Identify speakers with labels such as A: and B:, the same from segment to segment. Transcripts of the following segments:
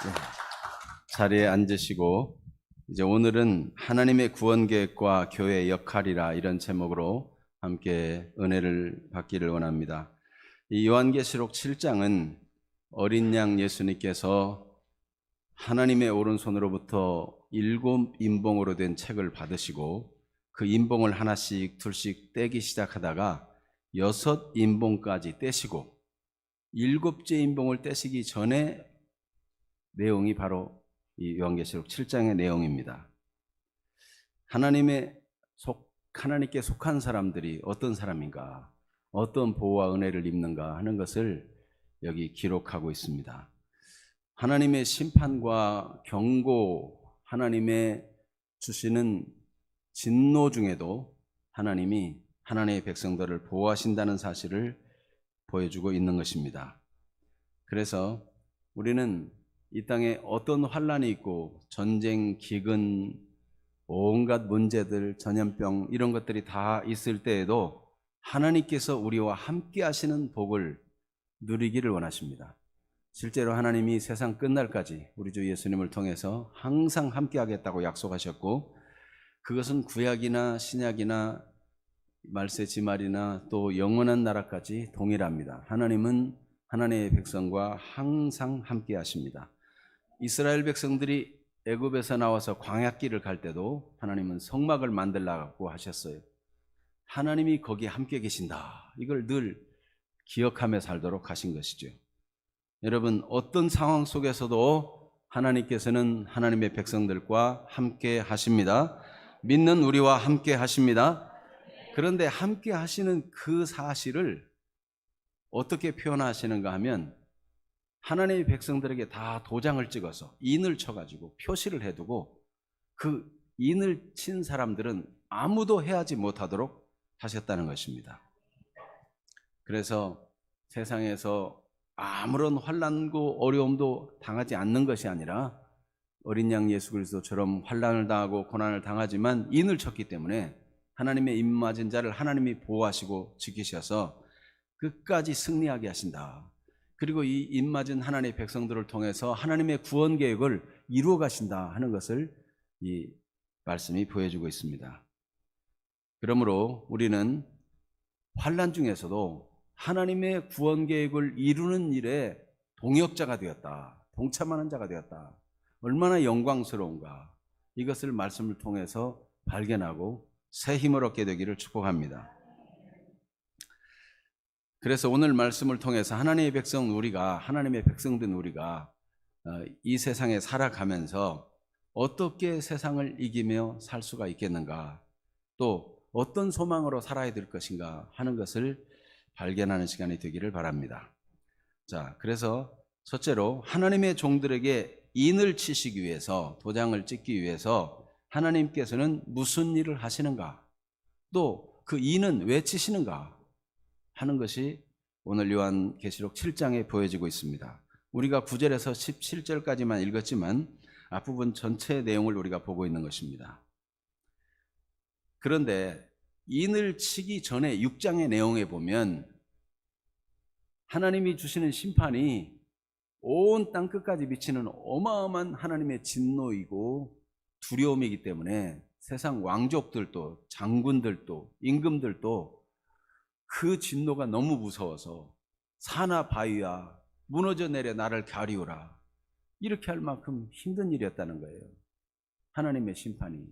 A: 네, 자리에 앉으시고 이제 오늘은 하나님의 구원 계획과 교회의 역할이라 이런 제목으로 함께 은혜를 받기를 원합니다. 이 요한계시록 7장은 어린 양 예수님께서 하나님의 오른손으로부터 7인봉으로 된 책을 받으시고 그 인봉을 하나씩 둘씩 떼기 시작하다가 6인봉까지 떼시고 7째 인봉을 떼시기 전에 내용이 바로 이 요한계시록 7장의 내용입니다. 하나님께 속한 사람들이 어떤 사람인가, 어떤 보호와 은혜를 입는가 하는 것을 여기 기록하고 있습니다. 하나님의 심판과 경고, 하나님의 주시는 진노 중에도 하나님이 하나님의 백성들을 보호하신다는 사실을 보여주고 있는 것입니다. 그래서 우리는 이 땅에 어떤 환란이 있고 전쟁, 기근, 온갖 문제들, 전염병 이런 것들이 다 있을 때에도 하나님께서 우리와 함께 하시는 복을 누리기를 원하십니다. 실제로 하나님이 세상 끝날까지 우리 주 예수님을 통해서 항상 함께 하겠다고 약속하셨고, 그것은 구약이나 신약이나 말세 지말이나 또 영원한 나라까지 동일합니다. 하나님은 하나님의 백성과 항상 함께 하십니다. 이스라엘 백성들이 애굽에서 나와서 광야길을 갈 때도 하나님은 성막을 만들라고 하셨어요. 하나님이 거기에 함께 계신다, 이걸 늘 기억하며 살도록 하신 것이죠. 여러분, 어떤 상황 속에서도 하나님께서는 하나님의 백성들과 함께 하십니다. 믿는 우리와 함께 하십니다. 그런데 함께 하시는 그 사실을 어떻게 표현하시는가 하면, 하나님의 백성들에게 다 도장을 찍어서 인을 쳐가지고 표시를 해두고 그 인을 친 사람들은 아무도 해하지 못하도록 하셨다는 것입니다. 그래서 세상에서 아무런 환난고 어려움도 당하지 않는 것이 아니라 어린 양 예수 그리스도처럼 환난을 당하고 고난을 당하지만 인을 쳤기 때문에 하나님의 입 맞은 자를 하나님이 보호하시고 지키셔서 끝까지 승리하게 하신다. 그리고 이 입 맞은 하나님의 백성들을 통해서 하나님의 구원 계획을 이루어 가신다 하는 것을 이 말씀이 보여주고 있습니다. 그러므로 우리는 환난 중에서도 하나님의 구원 계획을 이루는 일에 동역자가 되었다, 동참하는 자가 되었다. 얼마나 영광스러운가, 이것을 말씀을 통해서 발견하고 새 힘을 얻게 되기를 축복합니다. 그래서 오늘 말씀을 통해서 하나님의 백성 우리가, 하나님의 백성된 우리가 이 세상에 살아가면서 어떻게 세상을 이기며 살 수가 있겠는가, 또 어떤 소망으로 살아야 될 것인가 하는 것을 발견하는 시간이 되기를 바랍니다. 자, 그래서 첫째로 하나님의 종들에게 인을 치시기 위해서, 도장을 찍기 위해서 하나님께서는 무슨 일을 하시는가, 또 그 인은 왜 치시는가 하는 것이 오늘 요한계시록 7장에 보여지고 있습니다. 우리가 9절에서 17절까지만 읽었지만 앞부분 전체 내용을 우리가 보고 있는 것입니다. 그런데 인을 치기 전에 6장의 내용에 보면 하나님이 주시는 심판이 온 땅 끝까지 미치는 어마어마한 하나님의 진노이고 두려움이기 때문에 세상 왕족들도 장군들도 임금들도 그 진노가 너무 무서워서 산하 바위야 무너져 내려 나를 가리우라, 이렇게 할 만큼 힘든 일이었다는 거예요, 하나님의 심판이.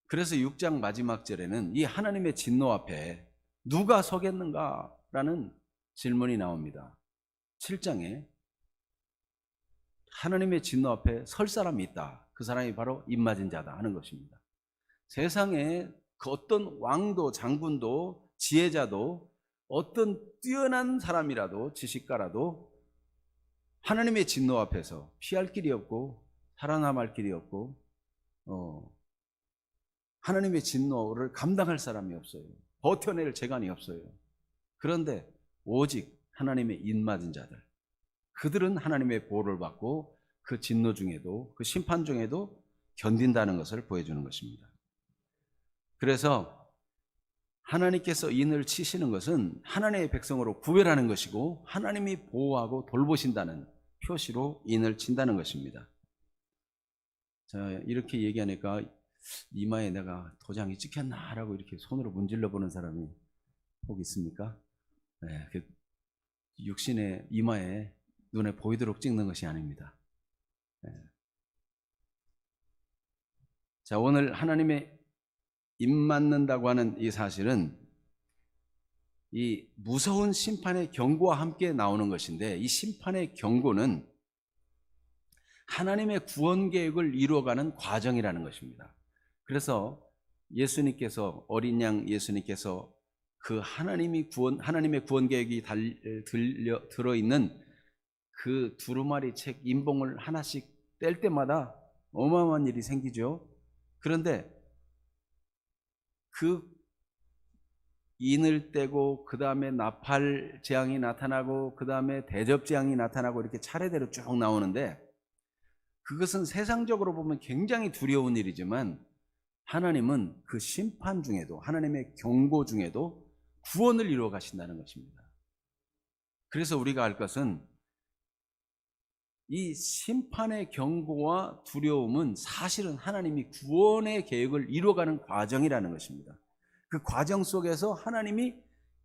A: 그래서 6장 마지막 절에는 이 하나님의 진노 앞에 누가 서겠는가라는 질문이 나옵니다. 7장에 하나님의 진노 앞에 설 사람이 있다, 그 사람이 바로 입 맞은 자다 하는 것입니다. 세상에 그 어떤 왕도 장군도 지혜자도 어떤 뛰어난 사람이라도 지식가라도 하나님의 진노 앞에서 피할 길이 없고 살아남을 길이 없고 하나님의 진노를 감당할 사람이 없어요. 버텨낼 재간이 없어요. 그런데 오직 하나님의 입 맞은 자들, 그들은 하나님의 보호를 받고 그 진노 중에도, 그 심판 중에도 견딘다는 것을 보여주는 것입니다. 그래서 하나님께서 인을 치시는 것은 하나님의 백성으로 구별하는 것이고 하나님이 보호하고 돌보신다는 표시로 인을 친다는 것입니다. 자, 이렇게 얘기하니까 이마에 내가 도장이 찍혔나라고 이렇게 손으로 문질러 보는 사람이 혹 있습니까? 네, 그 육신의 이마에 눈에 보이도록 찍는 것이 아닙니다. 네. 자, 오늘 하나님의 입 맞는다고 하는 이 사실은 이 무서운 심판의 경고와 함께 나오는 것인데, 이 심판의 경고는 하나님의 구원 계획을 이루어가는 과정이라는 것입니다. 그래서 예수님께서, 어린 양 예수님께서 그 하나님의 구원 계획이 들어있는 그 두루마리 책 인봉을 하나씩 뗄 때마다 어마어마한 일이 생기죠. 그런데 그 인을 떼고 그 다음에 나팔 재앙이 나타나고 그 다음에 대접 재앙이 나타나고 이렇게 차례대로 쭉 나오는데, 그것은 세상적으로 보면 굉장히 두려운 일이지만 하나님은 그 심판 중에도, 하나님의 경고 중에도 구원을 이루어 가신다는 것입니다. 그래서 우리가 알 것은 이 심판의 경고와 두려움은 사실은 하나님이 구원의 계획을 이루어가는 과정이라는 것입니다. 그 과정 속에서 하나님이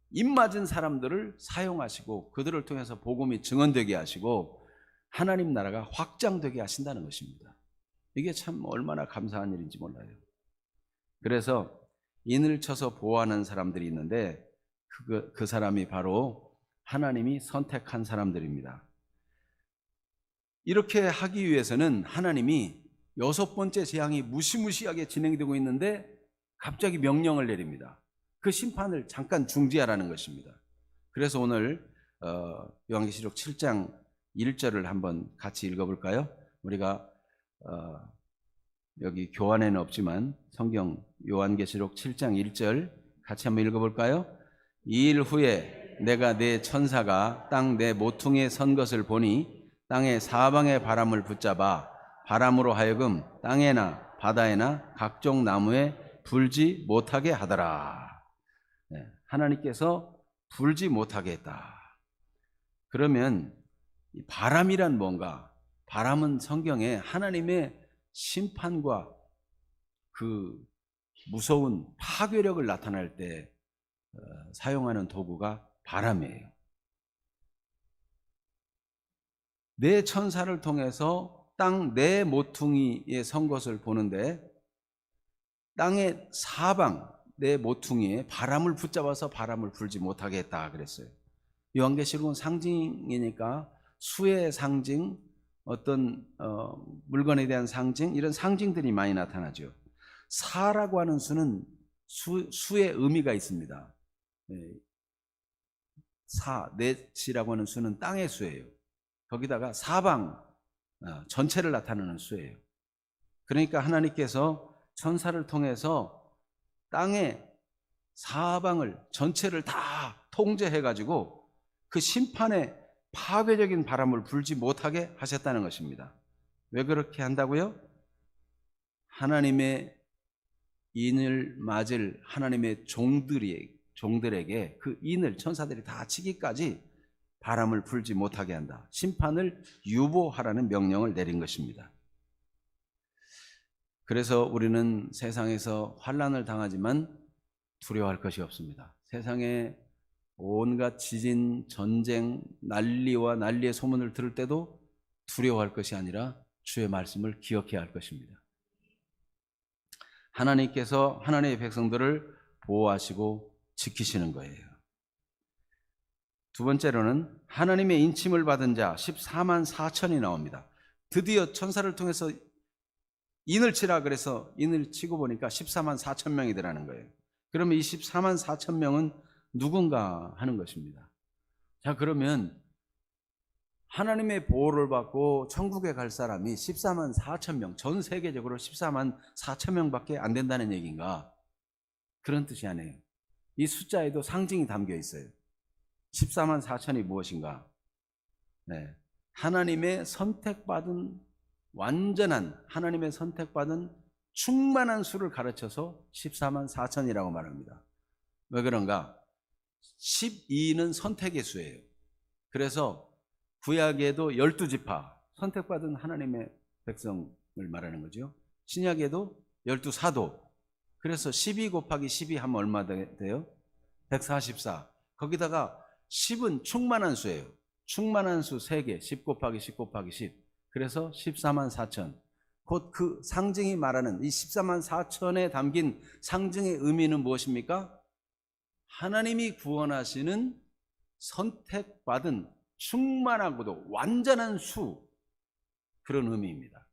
A: 입맞은 사람들을 사용하시고 그들을 통해서 복음이 증언되게 하시고 하나님 나라가 확장되게 하신다는 것입니다. 이게 참 얼마나 감사한 일인지 몰라요. 그래서 인을 쳐서 보호하는 사람들이 있는데 그 사람이 바로 하나님이 선택한 사람들입니다. 이렇게 하기 위해서는 하나님이 6번째 재앙이 무시무시하게 진행되고 있는데 갑자기 명령을 내립니다. 그 심판을 잠깐 중지하라는 것입니다. 그래서 오늘 요한계시록 7장 1절을 한번 같이 읽어볼까요? 우리가 여기 교환에는 없지만 성경 요한계시록 7장 1절 같이 한번 읽어볼까요? 2일 후에 내가 내 천사가 땅 내 모퉁이에 선 것을 보니 땅의 사방의 바람을 붙잡아 바람으로 하여금 땅에나 바다에나 각종 나무에 불지 못하게 하더라. 네, 하나님께서 불지 못하게 했다. 그러면 바람이란 뭔가? 바람은 성경에 하나님의 심판과 그 무서운 파괴력을 나타낼 때 사용하는 도구가 바람이에요. 내 천사를 통해서 땅 내 모퉁이에 선 것을 보는데 땅의 사방 내 모퉁이에 바람을 붙잡아서 바람을 불지 못하게 했다 그랬어요. 요한계시록은 상징이니까 수의 상징, 어떤 물건에 대한 상징, 이런 상징들이 많이 나타나죠. 사라고 하는 수는 수의 의미가 있습니다. 넷이라고 하는 수는 땅의 수예요. 거기다가 사방 전체를 나타내는 수예요. 그러니까 하나님께서 천사를 통해서 땅의 사방을 전체를 다 통제해가지고 그 심판의 파괴적인 바람을 불지 못하게 하셨다는 것입니다. 왜 그렇게 한다고요? 하나님의 인을 맞을 하나님의 종들에게 그 인을 천사들이 다 치기까지 바람을 불지 못하게 한다. 심판을 유보하라는 명령을 내린 것입니다. 그래서 우리는 세상에서 환난을 당하지만 두려워할 것이 없습니다. 세상에 온갖 지진, 전쟁, 난리와 난리의 소문을 들을 때도 두려워할 것이 아니라 주의 말씀을 기억해야 할 것입니다. 하나님께서 하나님의 백성들을 보호하시고 지키시는 거예요. 두 번째로는 하나님의 인침을 받은 자 14만 4천이 나옵니다. 드디어 천사를 통해서 인을 치라 그래서 인을 치고 보니까 14만 4천 명이더라는 거예요. 그러면 이 14만 4천 명은 누군가 하는 것입니다. 자, 그러면 하나님의 보호를 받고 천국에 갈 사람이 14만 4천 명, 전 세계적으로 14만 4천 명밖에 안 된다는 얘기인가? 그런 뜻이 아니에요. 이 숫자에도 상징이 담겨 있어요. 14만 4천이 무엇인가? 네, 하나님의 선택받은, 완전한 하나님의 선택받은 충만한 수를 가르쳐서 14만 4천이라고 말합니다. 왜 그런가? 12는 선택의 수예요. 그래서 구약에도 12지파, 선택받은 하나님의 백성을 말하는 거죠. 신약에도 12사도. 그래서 12 곱하기 12 하면 얼마 돼요? 144. 거기다가 10은 충만한 수예요. 충만한 수 3개, 10 곱하기 10 곱하기 10. 그래서 14만 4천. 곧 그 상징이 말하는 이 14만 4천에 담긴 상징의 의미는 무엇입니까? 하나님이 구원하시는 선택받은 충만하고도 완전한 수, 그런 의미입니다.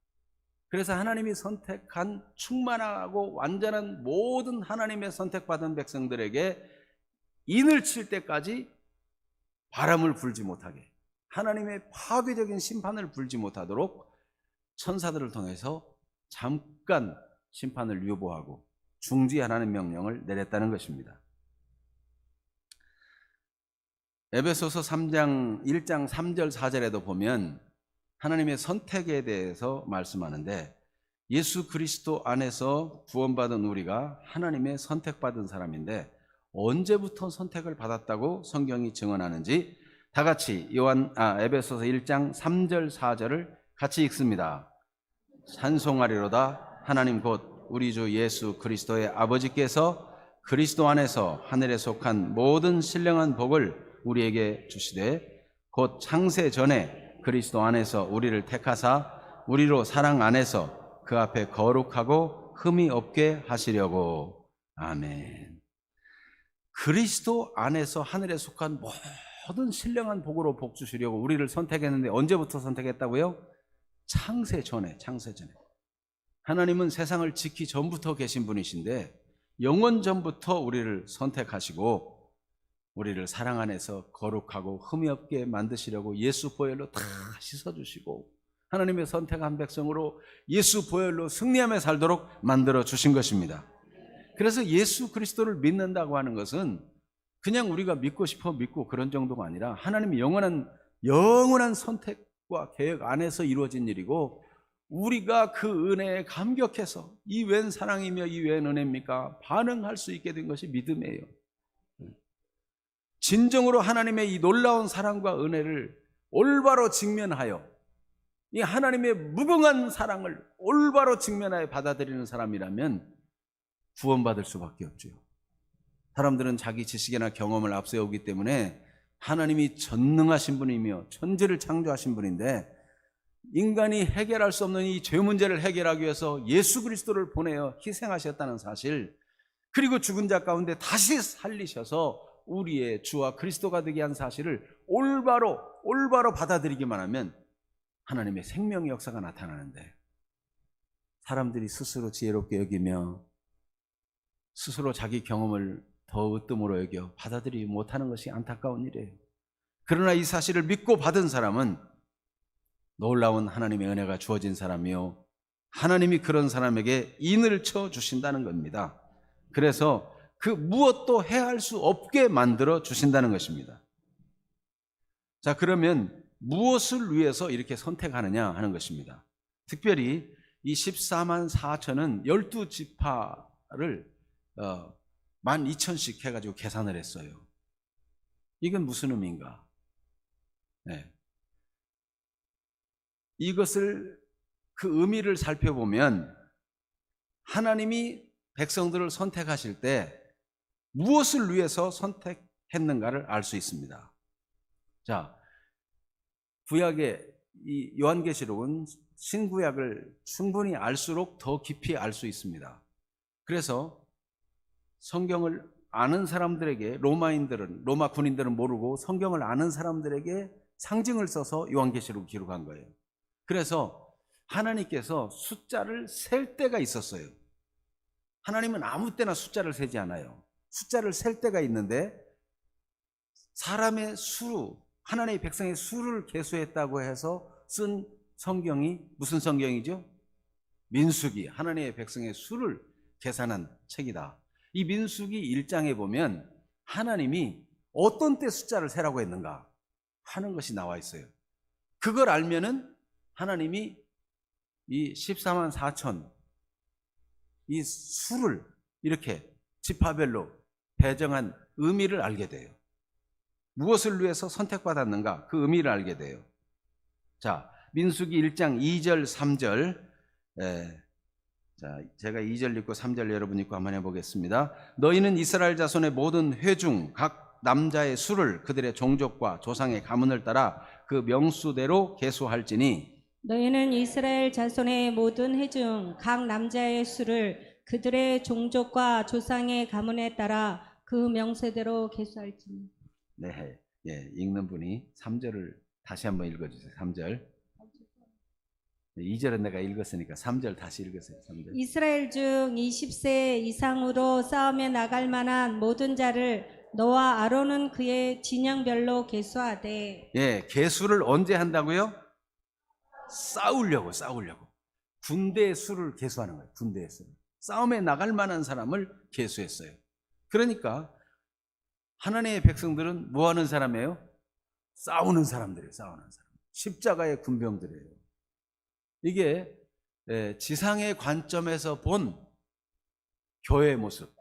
A: 그래서 하나님이 선택한 충만하고 완전한 모든 하나님의 선택받은 백성들에게 인을 칠 때까지 바람을 불지 못하게, 하나님의 파괴적인 심판을 불지 못하도록 천사들을 통해서 잠깐 심판을 유보하고 중지하라는 명령을 내렸다는 것입니다. 에베소서 1장 3절 4절에도 보면 하나님의 선택에 대해서 말씀하는데, 예수 그리스도 안에서 구원받은 우리가 하나님의 선택받은 사람인데 언제부터 선택을 받았다고 성경이 증언하는지 다 같이 에베소서 1장 3절 4절을 같이 읽습니다. 찬송하리로다. 하나님 곧 우리 주 예수 그리스도의 아버지께서 그리스도 안에서 하늘에 속한 모든 신령한 복을 우리에게 주시되 곧 창세 전에 그리스도 안에서 우리를 택하사 우리로 사랑 안에서 그 앞에 거룩하고 흠이 없게 하시려고. 아멘. 그리스도 안에서 하늘에 속한 모든 신령한 복으로 복 주시려고 우리를 선택했는데 언제부터 선택했다고요? 창세 전에. 하나님은 세상을 짓기 전부터 계신 분이신데 영원 전부터 우리를 선택하시고 우리를 사랑 안에서 거룩하고 흠이 없게 만드시려고 예수 보혈로 다 씻어주시고 하나님의 선택한 백성으로 예수 보혈로 승리하며 살도록 만들어 주신 것입니다. 그래서 예수 그리스도를 믿는다고 하는 것은 그냥 우리가 믿고 싶어 믿고 그런 정도가 아니라 하나님의 영원한 선택과 계획 안에서 이루어진 일이고, 우리가 그 은혜에 감격해서 이 웬 사랑이며 이 웬 은혜입니까? 반응할 수 있게 된 것이 믿음이에요. 진정으로 하나님의 이 놀라운 사랑과 은혜를 올바로 직면하여 이 하나님의 무궁한 사랑을 올바로 직면하여 받아들이는 사람이라면 구원받을 수밖에 없죠. 사람들은 자기 지식이나 경험을 앞세우기 때문에 하나님이 전능하신 분이며 천지를 창조하신 분인데 인간이 해결할 수 없는 이 죄 문제를 해결하기 위해서 예수 그리스도를 보내어 희생하셨다는 사실, 그리고 죽은 자 가운데 다시 살리셔서 우리의 주와 그리스도가 되게 한 사실을 올바로 받아들이기만 하면 하나님의 생명의 역사가 나타나는데, 사람들이 스스로 지혜롭게 여기며 스스로 자기 경험을 더 으뜸으로 여겨 받아들이지 못하는 것이 안타까운 일이에요. 그러나 이 사실을 믿고 받은 사람은 놀라운 하나님의 은혜가 주어진 사람이요, 하나님이 그런 사람에게 인을 쳐 주신다는 겁니다. 그래서 그 무엇도 해할 수 없게 만들어 주신다는 것입니다. 자, 그러면 무엇을 위해서 이렇게 선택하느냐 하는 것입니다. 특별히 이 14만 4천은 12지파를 12,000씩 해가지고 계산을 했어요. 이건 무슨 의미인가? 네. 이것을 그 의미를 살펴보면 하나님이 백성들을 선택하실 때 무엇을 위해서 선택했는가를 알 수 있습니다. 자, 구약의 이 요한계시록은 신구약을 충분히 알수록 더 깊이 알 수 있습니다. 그래서 성경을 아는 사람들에게, 로마 군인들은 모르고 성경을 아는 사람들에게 상징을 써서 요한계시록을 기록한 거예요. 그래서 하나님께서 숫자를 셀 때가 있었어요. 하나님은 아무 때나 숫자를 세지 않아요. 숫자를 셀 때가 있는데 사람의 수, 하나님의 백성의 수를 계수했다고 해서 쓴 성경이 무슨 성경이죠? 민수기, 하나님의 백성의 수를 계산한 책이다. 이 민수기 1장에 보면 하나님이 어떤 때 숫자를 세라고 했는가 하는 것이 나와 있어요. 그걸 알면은 하나님이 이 14만 4천 이 수를 이렇게 지파별로 배정한 의미를 알게 돼요. 무엇을 위해서 선택받았는가 그 의미를 알게 돼요. 자, 민수기 1장 2절 3절. 자, 제가 2절 읽고 3절 여러분 읽고 한번 해보겠습니다. 너희는 이스라엘 자손의 모든 회중 각 남자의 수를 그들의 종족과 조상의 가문을 따라 그 명수대로 계수할지니,
B: 너희는 이스라엘 자손의 모든 회중 각 남자의 수를 그들의 종족과 조상의 가문에 따라 그 명세대로 계수할지니.
A: 네, 예, 읽는 분이 3절을 다시 한번 읽어주세요. 3절. 2절은 내가 읽었으니까 3절 다시 읽으세요. 3절.
B: 이스라엘 중 20세 이상으로 싸움에 나갈 만한 모든 자를 너와 아론은 그의 진영별로 계수하되.
A: 예, 계수를 언제 한다고요? 싸우려고. 군대의 수를 계수하는 거예요. 군대의 수를. 싸움에 나갈 만한 사람을 계수했어요. 그러니까 하나님의 백성들은 뭐 하는 사람이에요? 싸우는 사람들이에요. 싸우는 사람. 십자가의 군병들이에요. 이게 지상의 관점에서 본 교회의 모습,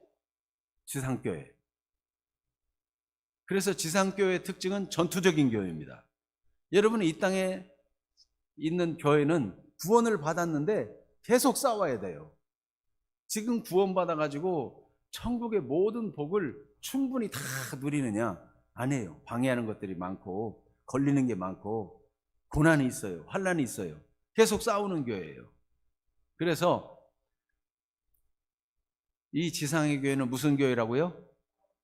A: 지상교회. 그래서 지상교회의 특징은 전투적인 교회입니다. 여러분이 이 땅에 있는 교회는 구원을 받았는데 계속 싸워야 돼요. 지금 구원받아가지고 천국의 모든 복을 충분히 다 누리느냐? 아니에요. 방해하는 것들이 많고 걸리는 게 많고 고난이 있어요. 환난이 있어요. 계속 싸우는 교회예요. 그래서 이 지상의 교회는 무슨 교회라고요?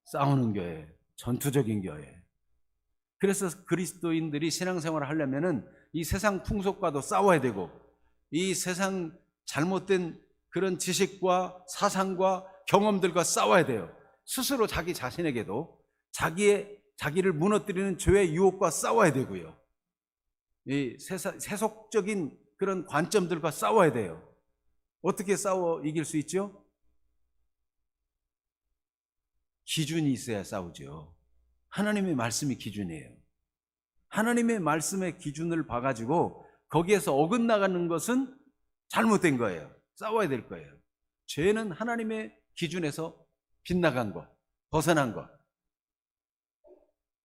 A: 싸우는 교회, 전투적인 교회. 그래서 그리스도인들이 신앙생활을 하려면은 이 세상 풍속과도 싸워야 되고, 이 세상 잘못된 그런 지식과 사상과 경험들과 싸워야 돼요. 스스로 자기 자신에게도 자기를 무너뜨리는 죄의 유혹과 싸워야 되고요. 이 세속적인 그런 관점들과 싸워야 돼요. 어떻게 싸워 이길 수 있죠? 기준이 있어야 싸우죠. 하나님의 말씀이 기준이에요. 하나님의 말씀의 기준을 봐가지고 거기에서 어긋나가는 것은 잘못된 거예요. 싸워야 될 거예요. 죄는 하나님의 기준에서 빗나간 것, 벗어난 것.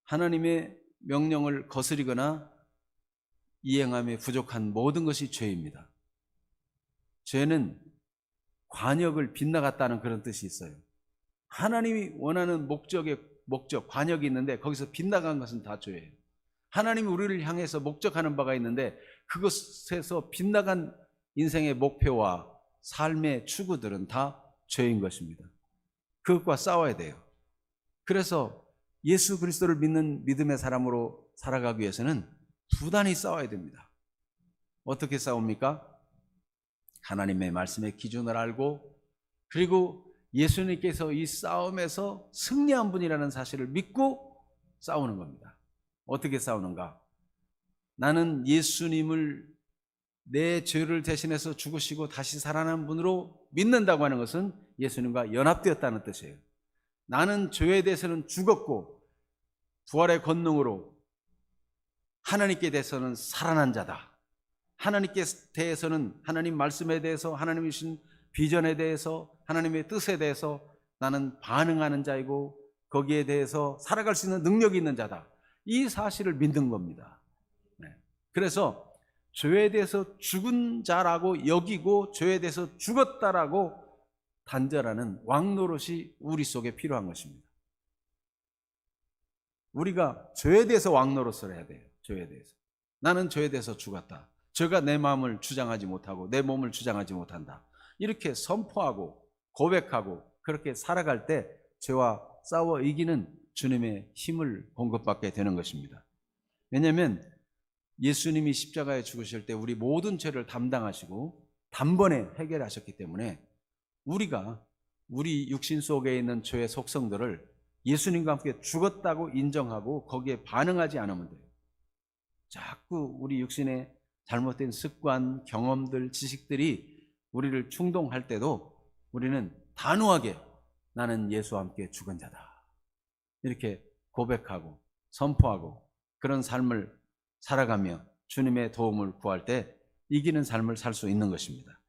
A: 하나님의 명령을 거스리거나 이행함에 부족한 모든 것이 죄입니다. 죄는 관역을 빗나갔다는 그런 뜻이 있어요. 하나님이 원하는 목적, 관역이 있는데 거기서 빗나간 것은 다 죄예요. 하나님이 우리를 향해서 목적하는 바가 있는데 그것에서 빗나간 인생의 목표와 삶의 추구들은 다 죄인 것입니다. 그것과 싸워야 돼요. 그래서 예수 그리스도를 믿는 믿음의 사람으로 살아가기 위해서는 부단히 싸워야 됩니다. 어떻게 싸웁니까? 하나님의 말씀의 기준을 알고, 그리고 예수님께서 이 싸움에서 승리한 분이라는 사실을 믿고 싸우는 겁니다. 어떻게 싸우는가? 나는 예수님을 내 죄를 대신해서 죽으시고 다시 살아난 분으로 믿는다고 하는 것은 예수님과 연합되었다는 뜻이에요. 나는 죄에 대해서는 죽었고 부활의 권능으로 하나님께 대해서는 살아난 자다. 하나님께 대해서는, 하나님 말씀에 대해서, 하나님이 주신 비전에 대해서, 하나님의 뜻에 대해서 나는 반응하는 자이고 거기에 대해서 살아갈 수 있는 능력이 있는 자다. 이 사실을 믿는 겁니다. 그래서 죄에 대해서 죽은 자라고 여기고 죄에 대해서 죽었다라고 단절하는 왕노릇이 우리 속에 필요한 것입니다. 우리가 죄에 대해서 왕노릇을 해야 돼요. 죄에 대해서. 나는 죄에 대해서 죽었다. 죄가 내 마음을 주장하지 못하고 내 몸을 주장하지 못한다. 이렇게 선포하고 고백하고 그렇게 살아갈 때 죄와 싸워 이기는 주님의 힘을 공급받게 되는 것입니다. 왜냐하면 예수님이 십자가에 죽으실 때 우리 모든 죄를 담당하시고 단번에 해결하셨기 때문에 우리가 우리 육신 속에 있는 죄의 속성들을 예수님과 함께 죽었다고 인정하고 거기에 반응하지 않으면 돼요. 자꾸 우리 육신의 잘못된 습관, 경험들, 지식들이 우리를 충동할 때도 우리는 단호하게 나는 예수와 함께 죽은 자다. 이렇게 고백하고 선포하고 그런 삶을 살아가며 주님의 도움을 구할 때 이기는 삶을 살 수 있는 것입니다.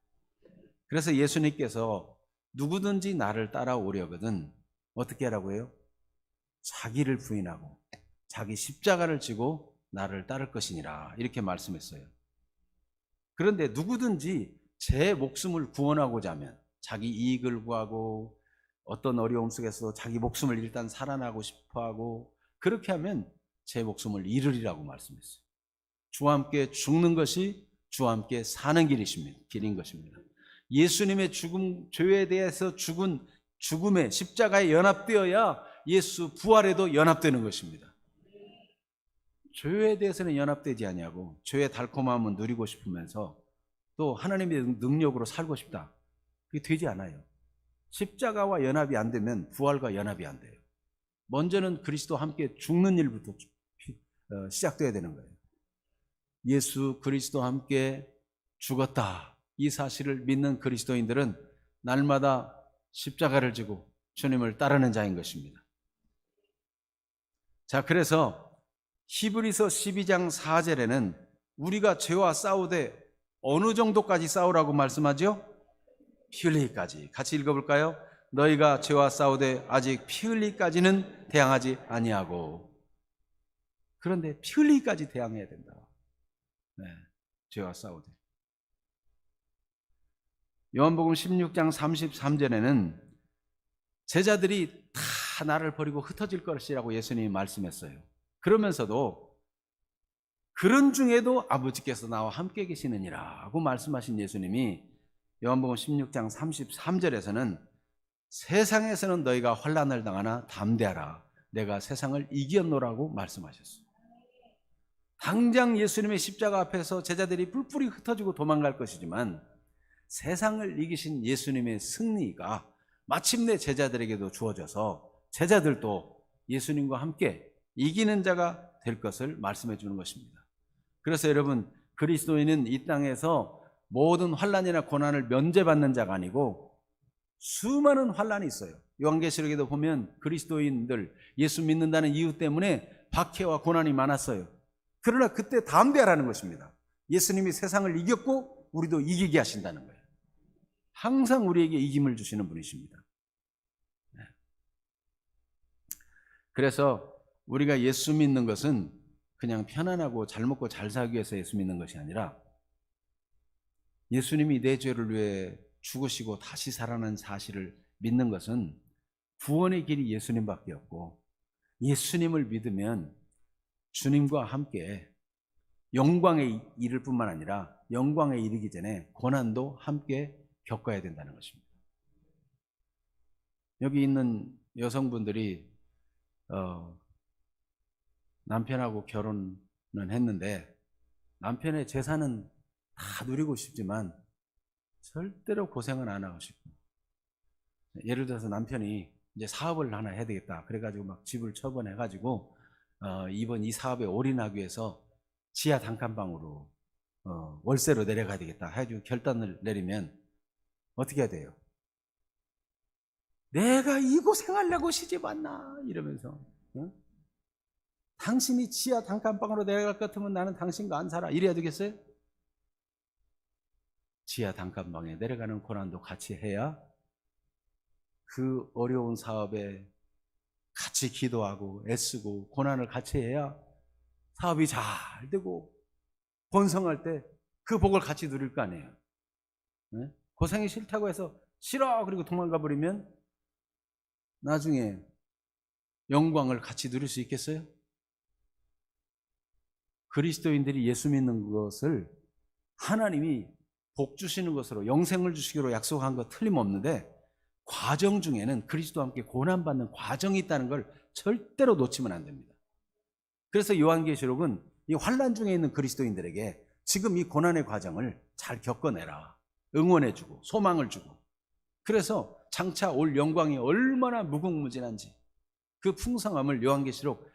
A: 그래서 예수님께서 누구든지 나를 따라오려거든 어떻게 하라고 해요? 자기를 부인하고 자기 십자가를 지고 나를 따를 것이니라 이렇게 말씀했어요. 그런데 누구든지 제 목숨을 구원하고자 하면, 자기 이익을 구하고 어떤 어려움 속에서 자기 목숨을 일단 살아나고 싶어하고 그렇게 하면 제 목숨을 잃으리라고 말씀했어요. 주와 함께 죽는 것이 주와 함께 사는 길인 것입니다. 예수님의 죽음, 죄에 대해서 죽은 죽음에 십자가에 연합되어야 예수 부활에도 연합되는 것입니다. 죄에 대해서는 연합되지 아니하고 죄의 달콤함은 누리고 싶으면서 또 하나님의 능력으로 살고 싶다, 그게 되지 않아요. 십자가와 연합이 안 되면 부활과 연합이 안 돼요. 먼저는 그리스도와 함께 죽는 일부터 시작돼야 되는 거예요. 예수 그리스도와 함께 죽었다, 이 사실을 믿는 그리스도인들은 날마다 십자가를 지고 주님을 따르는 자인 것입니다. 자, 그래서 히브리서 12장 4절에는 우리가 죄와 싸우되 어느 정도까지 싸우라고 말씀하죠? 피 흘리기까지. 같이 읽어볼까요? 너희가 죄와 싸우되 아직 피 흘리기까지는 대항하지 아니하고. 그런데 피 흘리기까지 대항해야 된다. 네, 죄와 싸우되. 요한복음 16장 33절에는 제자들이 다 나를 버리고 흩어질 것이라고 예수님이 말씀했어요. 그러면서도 그런 중에도 아버지께서 나와 함께 계시느니라고 말씀하신 예수님이 요한복음 16장 33절에서는 세상에서는 너희가 환난을 당하나 담대하라, 내가 세상을 이겼노라고 말씀하셨어요. 당장 예수님의 십자가 앞에서 제자들이 뿔뿔이 흩어지고 도망갈 것이지만 세상을 이기신 예수님의 승리가 마침내 제자들에게도 주어져서 제자들도 예수님과 함께 이기는 자가 될 것을 말씀해 주는 것입니다. 그래서 여러분, 그리스도인은 이 땅에서 모든 환난이나 고난을 면제받는 자가 아니고 수많은 환난이 있어요. 요한계시록에도 보면 그리스도인들, 예수 믿는다는 이유 때문에 박해와 고난이 많았어요. 그러나 그때 담대하라는 것입니다. 예수님이 세상을 이겼고 우리도 이기게 하신다는 거예요. 항상 우리에게 이김을 주시는 분이십니다. 그래서 우리가 예수 믿는 것은 그냥 편안하고 잘 먹고 잘 살기 위해서 예수 믿는 것이 아니라 예수님이 내 죄를 위해 죽으시고 다시 살아난 사실을 믿는 것은 구원의 길이 예수님밖에 없고, 예수님을 믿으면 주님과 함께 영광에 이를 뿐만 아니라 영광에 이르기 전에 고난도 함께 겪어야 된다는 것입니다. 여기 있는 여성분들이 남편하고 결혼은 했는데 남편의 재산은 다 누리고 싶지만 절대로 고생은 안 하고 싶고, 예를 들어서 남편이 이제 사업을 하나 해야 되겠다 그래가지고 막 집을 처분해가지고 이번 이 사업에 올인하기 위해서 지하 단칸방으로 월세로 내려가야 되겠다 해가지고 결단을 내리면 어떻게 해야 돼요? 내가 이 고생하려고 시집 왔나 이러면서, 응? 당신이 지하 단칸방으로 내려갈 것 같으면 나는 당신과 안 살아 이래야 되겠어요? 지하 단칸방에 내려가는 고난도 같이 해야 그 어려운 사업에 같이 기도하고 애쓰고 고난을 같이 해야 사업이 잘 되고 번성할 때 그 복을 같이 누릴 거 아니에요. 네? 고생이 싫다고 해서 싫어 그리고 도망가 버리면 나중에 영광을 같이 누릴 수 있겠어요? 그리스도인들이 예수 믿는 것을 하나님이 복 주시는 것으로 영생을 주시기로 약속한 거 틀림없는데, 과정 중에는 그리스도와 함께 고난받는 과정이 있다는 걸 절대로 놓치면 안 됩니다. 그래서 요한계시록은 이 환난 중에 있는 그리스도인들에게 지금 이 고난의 과정을 잘 겪어내라, 응원해주고 소망을 주고, 그래서 장차 올 영광이 얼마나 무궁무진한지 그 풍성함을 요한계시록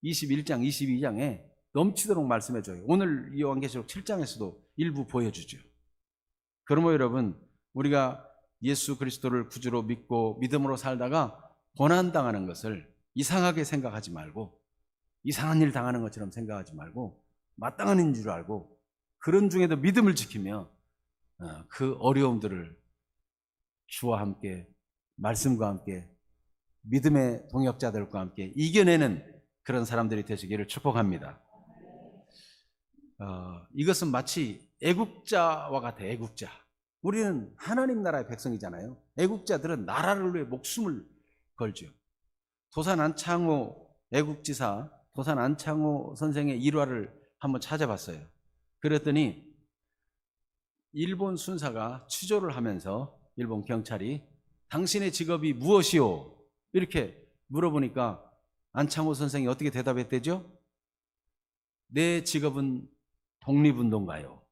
A: 21장 22장에 넘치도록 말씀해줘요. 오늘 요한계시록 7장에서도 일부 보여주죠. 그러므로 여러분, 우리가 예수 그리스도를 구주로 믿고 믿음으로 살다가 고난당하는 것을 이상하게 생각하지 말고, 이상한 일 당하는 것처럼 생각하지 말고 마땅한 일인 줄 알고, 그런 중에도 믿음을 지키며 그 어려움들을 주와 함께 말씀과 함께 믿음의 동역자들과 함께 이겨내는 그런 사람들이 되시기를 축복합니다. 이것은 마치 애국자와 같아. 애국자. 우리는 하나님 나라의 백성이잖아요. 애국자들은 나라를 위해 목숨을 걸죠. 도산 안창호 애국지사, 도산 안창호 선생의 일화를 한번 찾아봤어요. 그랬더니 일본 순사가 취조를 하면서 일본 경찰이 당신의 직업이 무엇이오? 이렇게 물어보니까 안창호 선생이 어떻게 대답했대죠? 내 직업은 독립운동가요.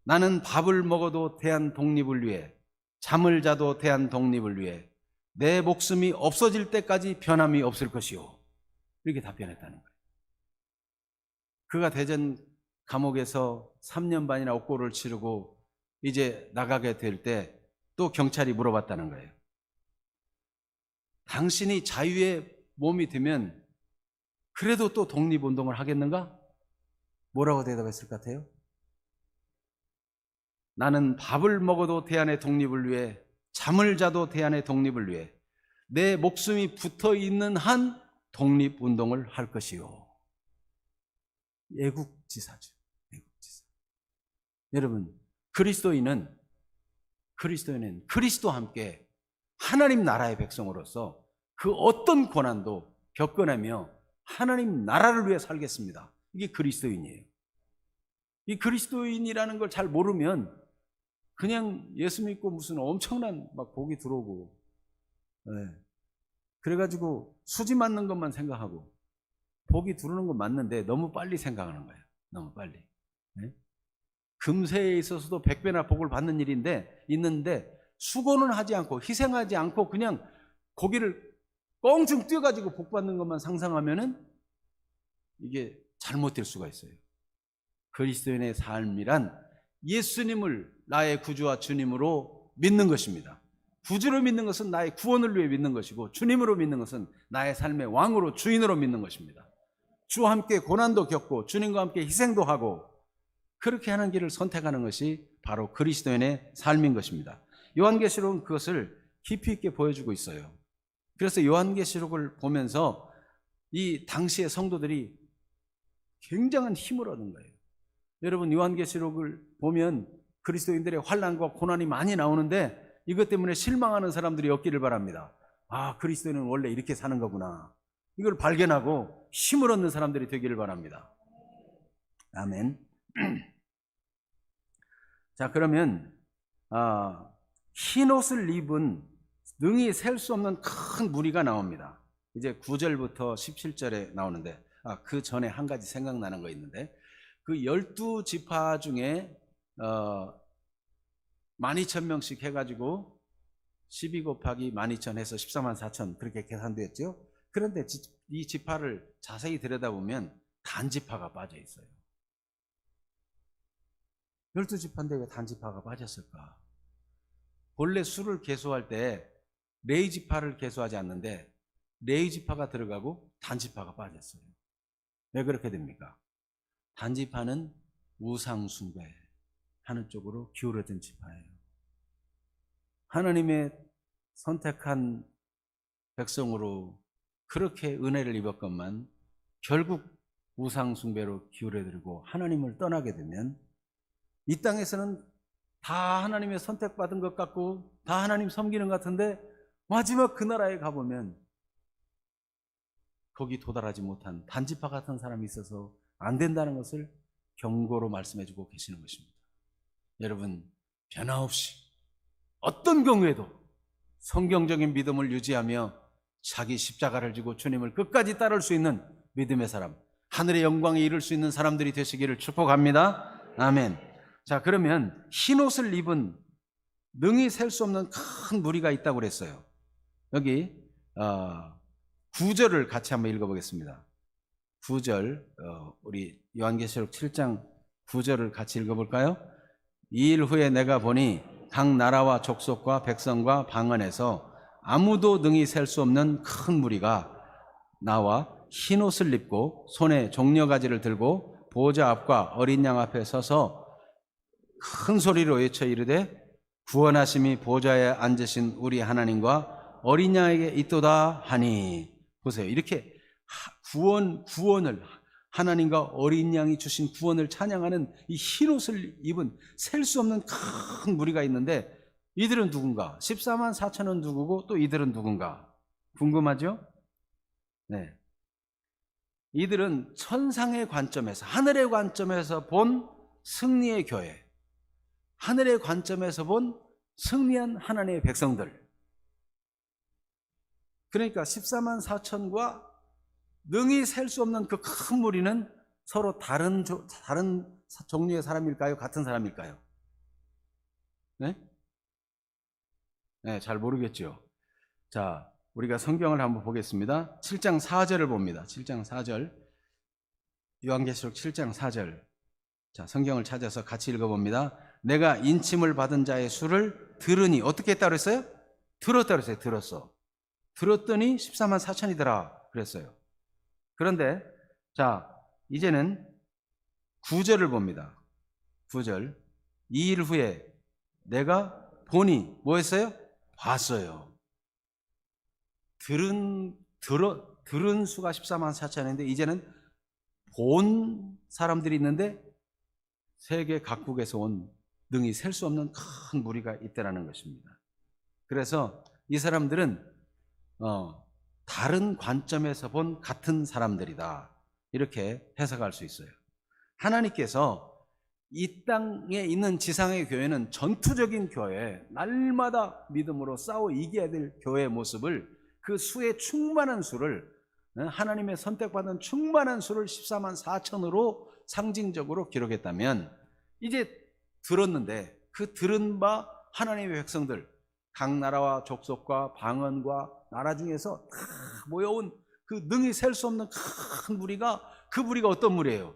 A: 나는 밥을 먹어도 대한 독립을 위해, 잠을 자도 대한 독립을 위해 내 목숨이 없어질 때까지 변함이 없을 것이요. 이렇게 답변했다는 거예요. 그가 대전 감옥에서 3년 반이나 옥고를 치르고 이제 나가게 될 때 또 경찰이 물어봤다는 거예요. 당신이 자유의 몸이 되면 그래도 또 독립운동을 하겠는가? 뭐라고 대답했을 것 같아요? 나는 밥을 먹어도 대한의 독립을 위해, 잠을 자도 대한의 독립을 위해 내 목숨이 붙어 있는 한 독립운동을 할 것이요. 애국지사죠. 애국지사. 여러분, 그리스도인은 그리스도와 함께 하나님 나라의 백성으로서 그 어떤 고난도 겪어내며 하나님 나라를 위해 살겠습니다. 이게 그리스도인이에요. 이 그리스도인이라는 걸 잘 모르면 그냥 예수 믿고 무슨 엄청난 막 복이 들어오고, 그래가지고 수지 맞는 것만 생각하고 복이 들어오는 건 맞는데 너무 빨리 생각하는 거예요. 너무 빨리. 금세에 있어서도 100배나 복을 받는 일인데 있는데 수고는 하지 않고 희생하지 않고 그냥 고기를 껑충 뛰어가지고 복 받는 것만 상상하면은 이게 잘못될 수가 있어요. 그리스도인의 삶이란 예수님을 나의 구주와 주님으로 믿는 것입니다. 구주로 믿는 것은 나의 구원을 위해 믿는 것이고, 주님으로 믿는 것은 나의 삶의 왕으로, 주인으로 믿는 것입니다. 주와 함께 고난도 겪고 주님과 함께 희생도 하고 그렇게 하는 길을 선택하는 것이 바로 그리스도인의 삶인 것입니다. 요한계시록은 그것을 깊이 있게 보여주고 있어요. 그래서 요한계시록을 보면서 이 당시의 성도들이 굉장한 힘을 얻은 거예요. 여러분, 요한계시록을 보면 그리스도인들의 환난과 고난이 많이 나오는데 이것 때문에 실망하는 사람들이 없기를 바랍니다. 아, 그리스도인은 원래 이렇게 사는 거구나. 이걸 발견하고 힘을 얻는 사람들이 되기를 바랍니다. 아멘. 자, 그러면 흰 옷을 입은 능히 셀 수 없는 큰 무리가 나옵니다. 이제 9절부터 17절에 나오는데 그 전에 한 가지 생각나는 거 있는데, 그 12지파 중에 12,000명씩 해가지고 12 곱하기 12,000 해서 14만 4천 그렇게 계산되었죠. 그런데 이 지파를 자세히 들여다보면 단지파가 빠져 있어요. 12지파인데 왜 단지파가 빠졌을까? 본래 수를 계수할 때 레위지파를 계수하지 않는데 레위지파가 들어가고 단지파가 빠졌어요. 왜 그렇게 됩니까? 단지파는 우상숭배하는 쪽으로 기울어진 지파예요. 하나님의 선택한 백성으로 그렇게 은혜를 입었건만 결국 우상숭배로 기울어들고 하나님을 떠나게 되면 이 땅에서는 다 하나님의 선택받은 것 같고 다 하나님 섬기는 것 같은데 마지막 그 나라에 가보면 거기 도달하지 못한 단지파 같은 사람이 있어서 안 된다는 것을 경고로 말씀해주고 계시는 것입니다. 여러분, 변함없이 어떤 경우에도 성경적인 믿음을 유지하며 자기 십자가를 지고 주님을 끝까지 따를 수 있는 믿음의 사람, 하늘의 영광에 이를 수 있는 사람들이 되시기를 축복합니다. 아멘. 자, 그러면 흰옷을 입은 능히 셀 수 없는 큰 무리가 있다고 그랬어요. 여기 9절을 같이 한번 읽어보겠습니다. 9절, 우리 요한계시록 7장 9절을 같이 읽어볼까요? 2일 후에 내가 보니 각 나라와 족속과 백성과 방언에서 아무도 능히 셀 수 없는 큰 무리가 나와 흰옷을 입고 손에 종려가지를 들고 보좌 앞과 어린 양 앞에 서서 큰 소리로 외쳐 이르되 구원하심이 보좌에 앉으신 우리 하나님과 어린 양에게 있도다 하니. 보세요. 이렇게 구원을 하나님과 어린 양이 주신 구원을 찬양하는 이 흰옷을 입은 셀 수 없는 큰 무리가 있는데, 이들은 누군가? 14만 4천은 누구고 또 이들은 누군가? 궁금하죠? 네. 이들은 천상의 관점에서, 하늘의 관점에서 본 승리의 교회, 하늘의 관점에서 본 승리한 하나님의 백성들. 그러니까 14만 4천과 능히 셀 수 없는 그 큰 무리는 서로 다른 종류의 사람일까요? 같은 사람일까요? 네? 네, 잘 모르겠죠. 자, 우리가 성경을 한번 보겠습니다. 7장 4절을 봅니다. 7장 4절. 요한계시록 7장 4절. 자, 성경을 찾아서 같이 읽어봅니다. 내가 인침을 받은 자의 수를 들으니, 어떻게 했다고 그랬어요? 들었다고 그랬어요. 들었어. 들었더니 14만 4천이더라 그랬어요. 그런데 자, 이제는 9절을 봅니다. 9절. 2일 후에 내가 보니, 뭐 했어요? 봤어요. 들은 수가 14만 4천인데 이제는 본 사람들이 있는데 세계 각국에서 온 능히 셀 수 없는 큰 무리가 있다라는 것입니다. 그래서 이 사람들은 다른 관점에서 본 같은 사람들이다, 이렇게 해석할 수 있어요. 하나님께서 이 땅에 있는 지상의 교회는 전투적인 교회, 날마다 믿음으로 싸워 이겨야 될 교회의 모습을, 그 수의 충만한 수를, 하나님의 선택받은 충만한 수를 14만 4천으로 상징적으로 기록했다면, 이제 들었는데 그 들은 바 하나님의 백성들, 각 나라와 족속과 방언과 나라 중에서 다 모여온 그 능히 셀 수 없는 큰 무리가, 그 무리가 어떤 무리예요?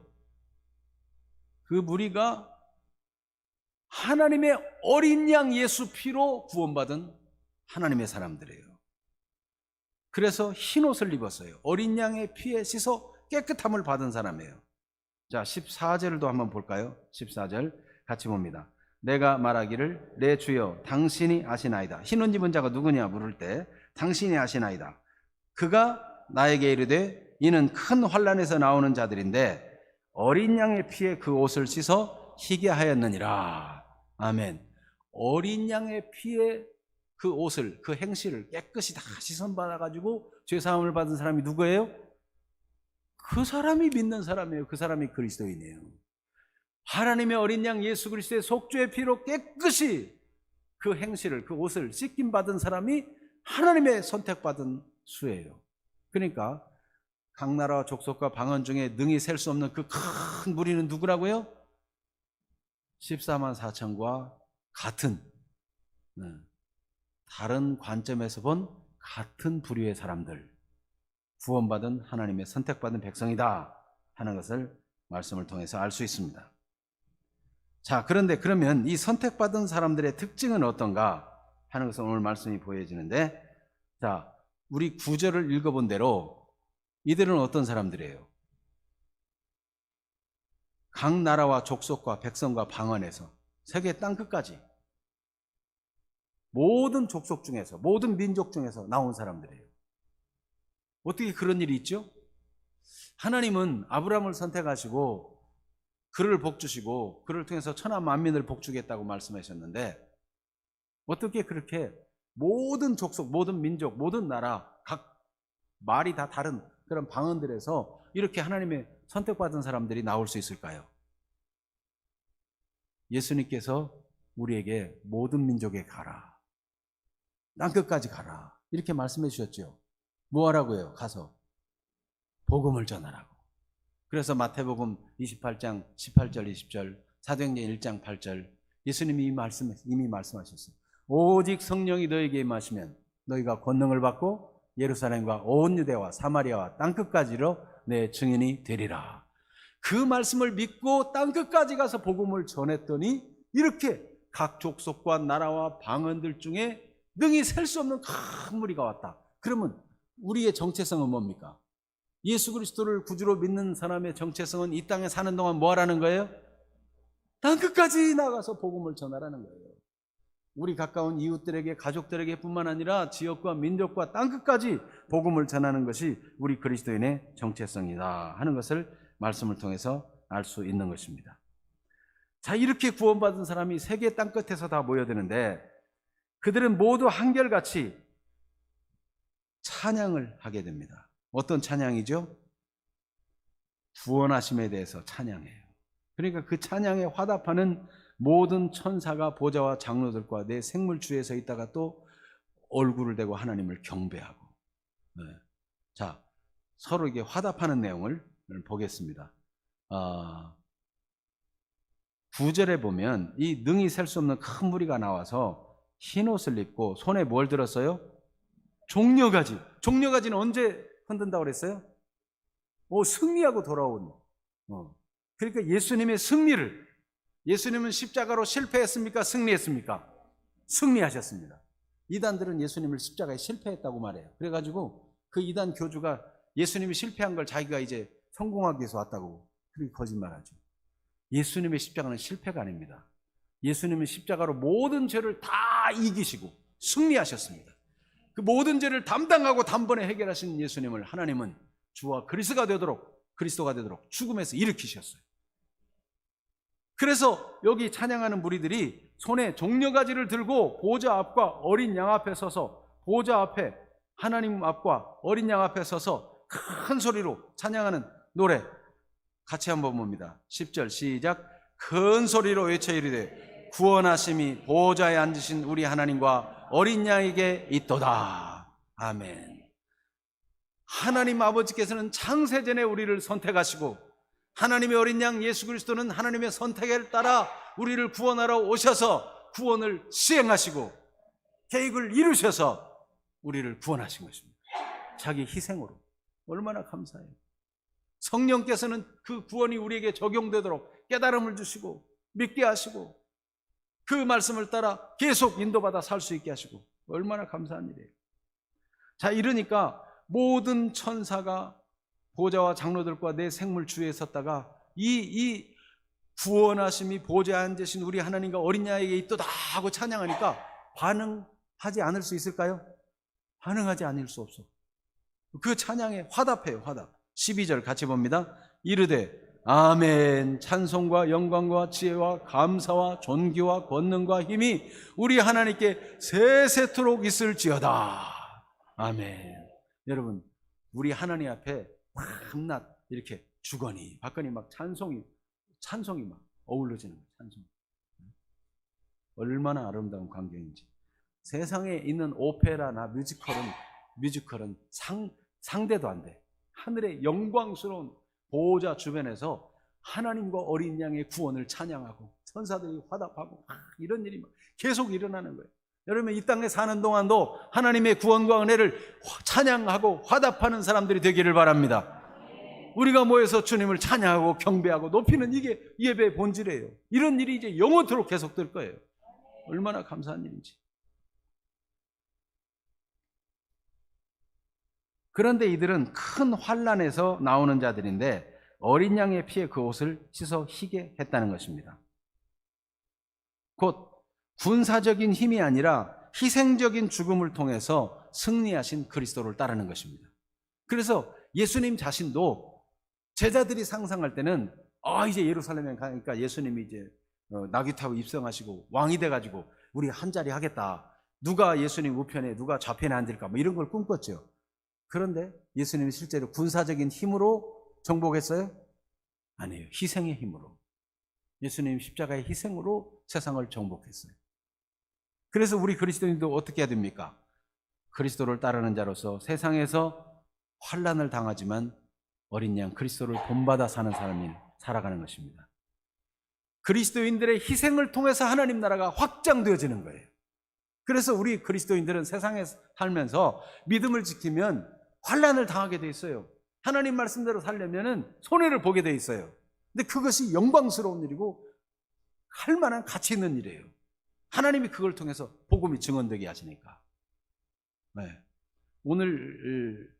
A: 그 무리가 하나님의 어린 양 예수 피로 구원받은 하나님의 사람들이에요. 그래서 흰 옷을 입었어요. 어린 양의 피에 씻어 깨끗함을 받은 사람이에요. 자, 14절도 한번 볼까요? 14절 같이 봅니다. 내가 말하기를 내 주여 당신이 아시나이다. 흰 옷 입은 자가 누구냐 물을 때 당신이 아시나이다. 그가 나에게 이르되 이는 큰 환난에서 나오는 자들인데 어린 양의 피에 그 옷을 씻어 희게 하였느니라. 아멘. 어린 양의 피에 그 옷을, 그 행실을 깨끗이 다 씻어받아가지고 죄사함을 받은 사람이 누구예요? 그 사람이 믿는 사람이에요. 그 사람이 그리스도인이에요. 하나님의 어린 양 예수 그리스도의 속죄의 피로 깨끗이 그 행실을, 그 옷을 씻김 받은 사람이 하나님의 선택받은 수예요. 그러니까 각 나라와 족속과 방언 중에 능히 셀 수 없는 그 큰 무리는 누구라고요? 14만 4천과 같은, 다른 관점에서 본 같은 부류의 사람들, 구원받은 하나님의 선택받은 백성이다 하는 것을 말씀을 통해서 알 수 있습니다. 자, 그런데 그러면 이 선택받은 사람들의 특징은 어떤가 하는 것을 오늘 말씀이 보여지는데, 자, 우리 9절을 읽어본 대로 이들은 어떤 사람들이에요? 각 나라와 족속과 백성과 방언에서 세계 땅끝까지 모든 족속 중에서, 모든 민족 중에서 나온 사람들이에요. 어떻게 그런 일이 있죠? 하나님은 아브라함을 선택하시고 그를 복주시고 그를 통해서 천하 만민을 복주겠다고 말씀하셨는데, 어떻게 그렇게 모든 족속, 모든 민족, 모든 나라, 각 말이 다 다른 그런 방언들에서 이렇게 하나님의 선택받은 사람들이 나올 수 있을까요? 예수님께서 우리에게 모든 민족에 가라, 땅끝까지 가라, 이렇게 말씀해 주셨죠. 뭐 하라고요? 가서 복음을 전하라고. 그래서 마태복음 28장 18절 20절, 사도행전 1장 8절 예수님이 이미 말씀하셨어요. 오직 성령이 너에게 임하시면 너희가 권능을 받고 예루살렘과 온 유대와 사마리아와 땅끝까지로 내 증인이 되리라. 그 말씀을 믿고 땅끝까지 가서 복음을 전했더니 이렇게 각 족속과 나라와 방언들 중에 능히 셀 수 없는 큰 무리가 왔다. 그러면 우리의 정체성은 뭡니까? 예수 그리스도를 구주로 믿는 사람의 정체성은 이 땅에 사는 동안 뭐 하라는 거예요? 땅끝까지 나가서 복음을 전하라는 거예요. 우리 가까운 이웃들에게, 가족들에게 뿐만 아니라 지역과 민족과 땅끝까지 복음을 전하는 것이 우리 그리스도인의 정체성이다 하는 것을 말씀을 통해서 알 수 있는 것입니다. 자, 이렇게 구원받은 사람이 세계 땅끝에서 다 모여드는데 그들은 모두 한결같이 찬양을 하게 됩니다. 어떤 찬양이죠? 구원하심에 대해서 찬양해요. 그러니까 그 찬양에 화답하는 모든 천사가 보좌와 장로들과 내 생물 주에 서 있다가 또 얼굴을 대고 하나님을 경배하고, 네. 자, 서로 이게 화답하는 내용을 보겠습니다. 9절에 보면 이 능히 셀 수 없는 큰 무리가 나와서 흰옷을 입고 손에 뭘 들었어요? 종려가지. 종려가지는 언제 흔든다고 그랬어요? 승리하고 돌아온. 그러니까 예수님의 승리를, 예수님은 십자가로 실패했습니까? 승리했습니까? 승리하셨습니다. 이단들은 예수님을 십자가에 실패했다고 말해요. 그래가지고 그 이단 교주가 예수님이 실패한 걸 자기가 이제 성공하기 위해서 왔다고 그렇게 거짓말하죠. 예수님의 십자가는 실패가 아닙니다. 예수님은 십자가로 모든 죄를 다 이기시고 승리하셨습니다. 그 모든 죄를 담당하고 단번에 해결하신 예수님을 하나님은 주와 그리스도가 되도록 죽음에서 일으키셨어요. 그래서 여기 찬양하는 무리들이 손에 종려가지를 들고 보좌 앞과 어린 양 앞에 서서, 보좌 앞에 하나님 앞과 어린 양 앞에 서서 큰 소리로 찬양하는 노래 같이 한번 봅니다. 10절 시작. 큰 소리로 외쳐 이르되 구원하심이 보좌에 앉으신 우리 하나님과 어린 양에게 있도다. 아멘. 하나님 아버지께서는 창세전에 우리를 선택하시고 하나님의 어린 양 예수 그리스도는 하나님의 선택을 따라 우리를 구원하러 오셔서 구원을 시행하시고 계획을 이루셔서 우리를 구원하신 것입니다. 자기 희생으로. 얼마나 감사해요. 성령께서는 그 구원이 우리에게 적용되도록 깨달음을 주시고 믿게 하시고 그 말씀을 따라 계속 인도받아 살 수 있게 하시고 얼마나 감사한 일이에요. 자, 이러니까 모든 천사가 보좌와 장로들과 내 생물 주위에 섰다가 이 구원하심이 보좌에 앉으신 우리 하나님과 어린 양에게 있도다 하고 찬양하니까 반응하지 않을 수 있을까요? 반응하지 않을 수 없어. 그 찬양에 화답해요. 화답. 12절 같이 봅니다. 이르되 아멘. 찬송과 영광과 지혜와 감사와 존귀와 권능과 힘이 우리 하나님께 세세토록 있을지어다. 아멘. 여러분, 우리 하나님 앞에 밤낮 이렇게 주거니 받거니 막 찬송이 막 어우러지는 거예요. 찬송. 얼마나 아름다운 광경인지. 세상에 있는 오페라나 뮤지컬은 상대도 안 돼. 하늘의 영광스러운 보호자 주변에서 하나님과 어린 양의 구원을 찬양하고 천사들이 화답하고 이런 일이 계속 일어나는 거예요. 여러분, 이 땅에 사는 동안도 하나님의 구원과 은혜를 찬양하고 화답하는 사람들이 되기를 바랍니다. 우리가 모여서 주님을 찬양하고 경배하고 높이는 이게 예배의 본질이에요. 이런 일이 이제 영원토록 계속될 거예요. 얼마나 감사한 일인지. 그런데 이들은 큰 환난에서 나오는 자들인데 어린 양의 피에 그 옷을 씻어 희게 했다는 것입니다. 곧 군사적인 힘이 아니라 희생적인 죽음을 통해서 승리하신 그리스도를 따르는 것입니다. 그래서 예수님 자신도 제자들이 상상할 때는 이제 예루살렘에 가니까 예수님이 이제 나귀 타고 입성하시고 왕이 돼가지고 우리 한 자리 하겠다. 누가 예수님 우편에 누가 좌편에 앉을까 뭐 이런 걸 꿈꿨죠. 그런데 예수님이 실제로 군사적인 힘으로 정복했어요? 아니에요. 희생의 힘으로. 예수님 십자가의 희생으로 세상을 정복했어요. 그래서 우리 그리스도인도 어떻게 해야 됩니까? 그리스도를 따르는 자로서 세상에서 환난을 당하지만 어린 양 그리스도를 본받아 사는 사람이 살아가는 것입니다. 그리스도인들의 희생을 통해서 하나님 나라가 확장되어지는 거예요. 그래서 우리 그리스도인들은 세상에 살면서 믿음을 지키면 환난을 당하게 돼 있어요. 하나님 말씀대로 살려면 손해를 보게 돼 있어요. 근데 그것이 영광스러운 일이고 할 만한 가치 있는 일이에요. 하나님이 그걸 통해서 복음이 증언되게 하시니까. 네. 오늘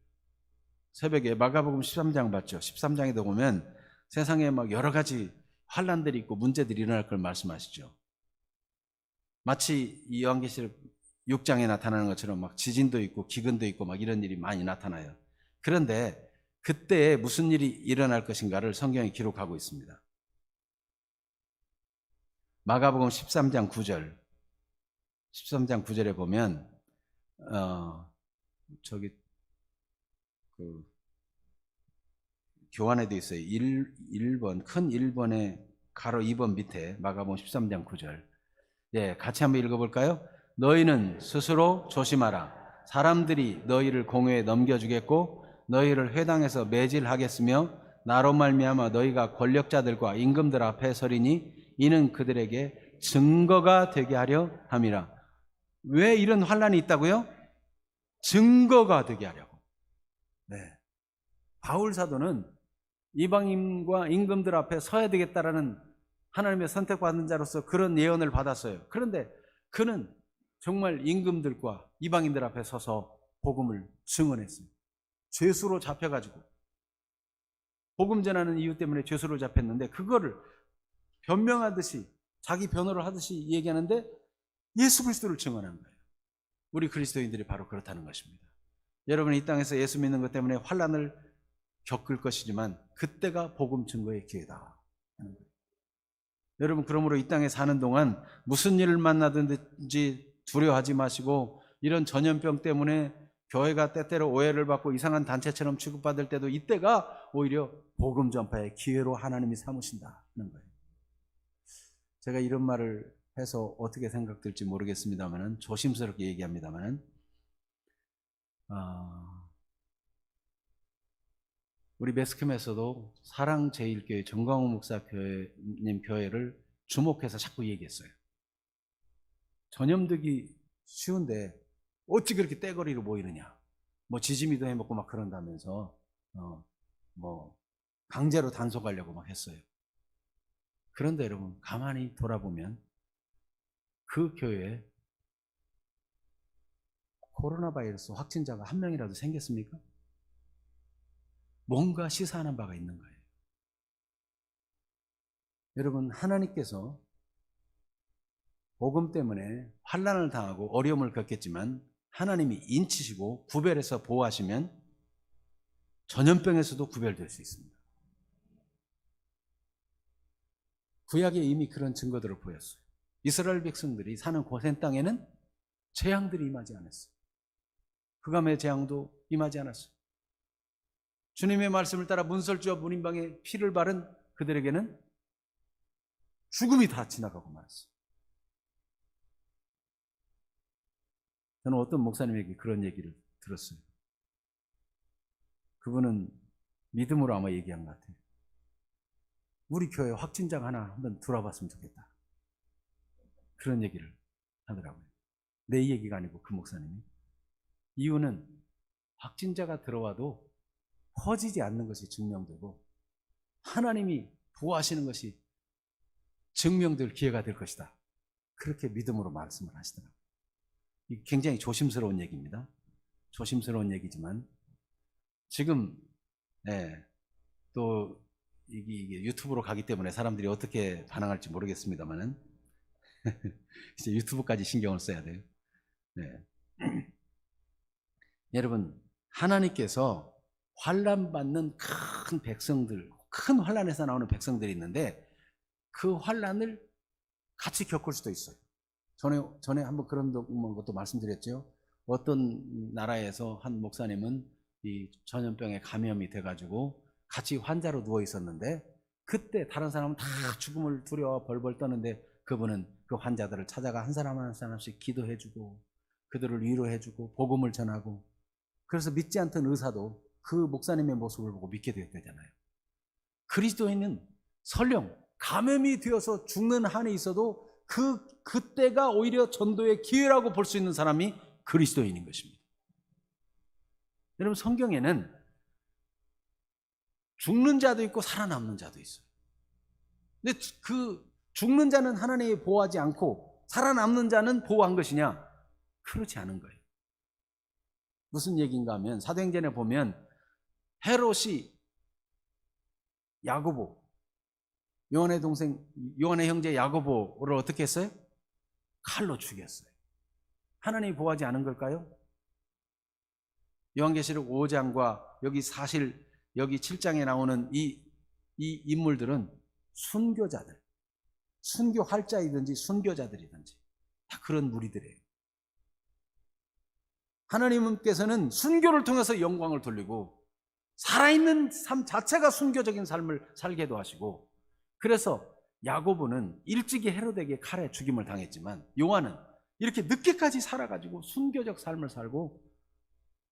A: 새벽에 마가복음 13장 봤죠. 13장에도 보면 세상에 막 여러 가지 환난들이 있고 문제들이 일어날 걸 말씀하시죠. 마치 이 요한계시록 6장에 나타나는 것처럼 막 지진도 있고 기근도 있고 막 이런 일이 많이 나타나요. 그런데 그때 무슨 일이 일어날 것인가를 성경이 기록하고 있습니다. 마가복음 13장 9절 13장 9절에 보면 저기 그 교환에도 있어요. 1번 큰 1번에 가로 2번 밑에 마가복음 13장 9절. 예, 같이 한번 읽어볼까요? 너희는 스스로 조심하라. 사람들이 너희를 공회에 넘겨주겠고 너희를 회당에서 매질하겠으며 나로 말미암아 너희가 권력자들과 임금들 앞에 서리니 이는 그들에게 증거가 되게 하려 함이라. 왜 이런 환란이 있다고요? 증거가 되게 하려고. 네. 바울 사도는 이방인과 임금들 앞에 서야 되겠다라는 하나님의 선택받은 자로서 그런 예언을 받았어요. 그런데 그는 정말 임금들과 이방인들 앞에 서서 복음을 증언했어요. 죄수로 잡혀가지고 복음 전하는 이유 때문에 죄수로 잡혔는데 그거를 변명하듯이 자기 변호를 하듯이 얘기하는데 예수 그리스도를 증언한 거예요. 우리 그리스도인들이 바로 그렇다는 것입니다. 여러분 이 땅에서 예수 믿는 것 때문에 환난을 겪을 것이지만 그때가 복음 증거의 기회다 하는 거예요. 여러분 그러므로 이 땅에 사는 동안 무슨 일을 만나든지 두려워하지 마시고 이런 전염병 때문에 교회가 때때로 오해를 받고 이상한 단체처럼 취급받을 때도 이때가 오히려 복음 전파의 기회로 하나님이 삼으신다는 거예요. 제가 이런 말을 해서 어떻게 생각될지 모르겠습니다만 조심스럽게 얘기합니다만 우리 매스컴에서도 사랑제일교회 정광호 목사님 교회를 주목해서 자꾸 얘기했어요. 전염되기 쉬운데 어찌 그렇게 떼거리로 모이느냐. 뭐 지짐이도 해먹고 막 그런다면서 뭐 강제로 단속하려고 막 했어요. 그런데 여러분 가만히 돌아보면 그 교회에 코로나 바이러스 확진자가 한 명이라도 생겼습니까? 뭔가 시사하는 바가 있는 거예요. 여러분 하나님께서 복음 때문에 환난을 당하고 어려움을 겪겠지만 하나님이 인치시고 구별해서 보호하시면 전염병에서도 구별될 수 있습니다. 구약에 이미 그런 증거들을 보였어요. 이스라엘 백성들이 사는 고센 땅에는 재앙들이 임하지 않았어요. 흑암의 재앙도 임하지 않았어요. 주님의 말씀을 따라 문설주와 문인방에 피를 바른 그들에게는 죽음이 다 지나가고 말았어요. 저는 어떤 목사님에게 그런 얘기를 들었어요. 그분은 믿음으로 아마 얘기한 것 같아요. 우리 교회 확진자 하나 한번 들어봤으면 좋겠다. 그런 얘기를 하더라고요. 내 얘기가 아니고 그 목사님이. 이유는 확진자가 들어와도 퍼지지 않는 것이 증명되고 하나님이 보호하시는 것이 증명될 기회가 될 것이다. 그렇게 믿음으로 말씀을 하시더라고요. 굉장히 조심스러운 얘기입니다. 조심스러운 얘기지만 지금 또 이게 유튜브로 가기 때문에 사람들이 어떻게 반응할지 모르겠습니다만은 이제 유튜브까지 신경을 써야 돼요. 네. 여러분 하나님께서 환난 받는 큰 백성들, 큰 환난에서 나오는 백성들이 있는데 그 환난을 같이 겪을 수도 있어요. 전에 한번 그런 것도 말씀드렸죠. 어떤 나라에서 한 목사님은 이 전염병에 감염이 돼가지고 같이 환자로 누워 있었는데 그때 다른 사람은 다 죽음을 두려워 벌벌 떠는데 그분은 그 환자들을 찾아가 한 사람 한 사람씩 기도해주고 그들을 위로해주고 복음을 전하고 그래서 믿지 않던 의사도 그 목사님의 모습을 보고 믿게 되었다잖아요. 그리스도인은 설령 감염이 되어서 죽는 한이 있어도 그때가 오히려 전도의 기회라고 볼 수 있는 사람이 그리스도인인 것입니다. 여러분 성경에는 죽는 자도 있고 살아남는 자도 있어요. 근데 그 죽는 자는 하나님이 보호하지 않고 살아남는 자는 보호한 것이냐? 그렇지 않은 거예요. 무슨 얘기인가 하면 사도행전에 보면 헤롯이 야고보 요한의 형제 야고보를 어떻게 했어요? 칼로 죽였어요. 하나님이 보호하지 않은 걸까요? 요한계시록 5장과 여기 사실 여기 7장에 나오는 이 인물들은 순교자들, 순교 활자이든지 순교자들이든지 다 그런 무리들이에요. 하나님께서는 순교를 통해서 영광을 돌리고 살아있는 삶 자체가 순교적인 삶을 살게도 하시고, 그래서 야고보는 일찍이 헤로데에게 칼에 죽임을 당했지만 요한은 이렇게 늦게까지 살아가지고 순교적 삶을 살고